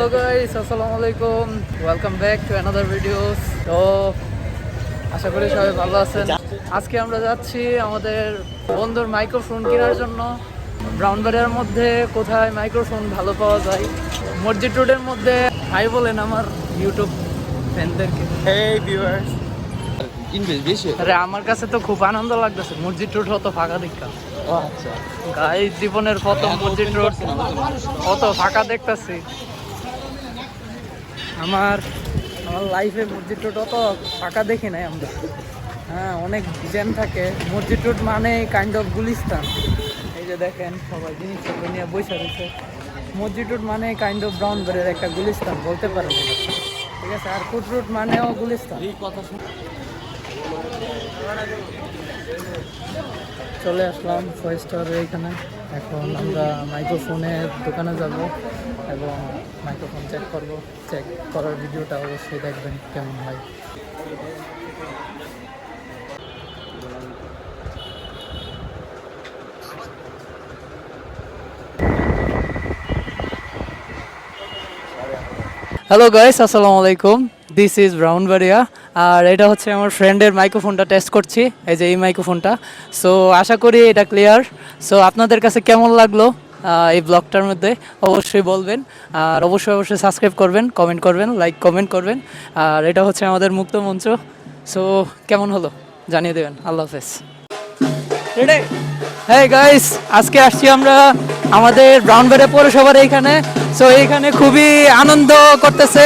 Hello guys, আসসালামু আলাইকুম, welcome back to another videos. তো আশা করি সবাই ভালো আছেন। আজকে আমরা যাচ্ছি আমাদের বন্ধুর মাইক্রোফোন কেনার জন্য। ব্রাউনবাড়িয়ার মধ্যে কোথায় মাইক্রোফোন ভালো পাওয়া যায়, মসজিদ রোডের মধ্যে। হাই বলেন আমার ইউটিউব ফ্যানদেরকে। Hey viewers. আরে আমার কাছে তো খুব আনন্দ লাগতেছে, মসজিদ রোড হতো ফাঁকা দেখা। ও আচ্ছা। গাই জীবনের প্রথম মসজিদ রোড কত ফাঁকা দেখতেছি। আমার লাইফে মসজিদ রোড অত ফাঁকা দেখি নাই আমরা। হ্যাঁ, অনেক জ্যাম থাকে। মসজিদ রোড মানে কাইন্ড অফ গুলিস্তান। এই যে দেখেন সবাই জিনিসপত্র নিয়ে বসে রয়েছে। মসজিদ রোড মানে কাইন্ড অফ ব্রাউনবাড়িয়ার একটা গুলিস্তান বলতে পারেন, ঠিক আছে। আর ফুট রোড মানেও গুলিস্তান। চলে আসলাম ফয়েস্টারের এইখানে। এখন আমরা মাইক্রোফোনের দোকানে যাব এবং মাইক্রোফোন চেক করব। চেক করার ভিডিওটা অবশ্যই দেখবেন কেমন হয়। হ্যালো গাইস, আসসালামু আলাইকুম। This is Brahmanbaria. আর এটা হচ্ছে আমার ফ্রেন্ডের মাইক্রোফোনটা টেস্ট করছি, এই যে এই মাইক্রোফোনটা। সো আশা করি এটা ক্লিয়ার। সো আপনাদের কাছে কেমন লাগলো এই ব্লগটার মধ্যে অবশ্যই বলবেন। আর অবশ্যই সাবস্ক্রাইব করবেন, কমেন্ট করবেন, লাইক কমেন্ট করবেন। আর এটা হচ্ছে আমাদের মুক্ত মঞ্চ। সো কেমন হলো জানিয়ে দেবেন। আল্লাহ হাফেজ। হ্যাঁ গাইস, আজকে আসছি আমরা আমাদের ব্রাউনবাড়িয়া পৌরসভার এইখানে। সো এইখানে খুবই আনন্দ করতেছে।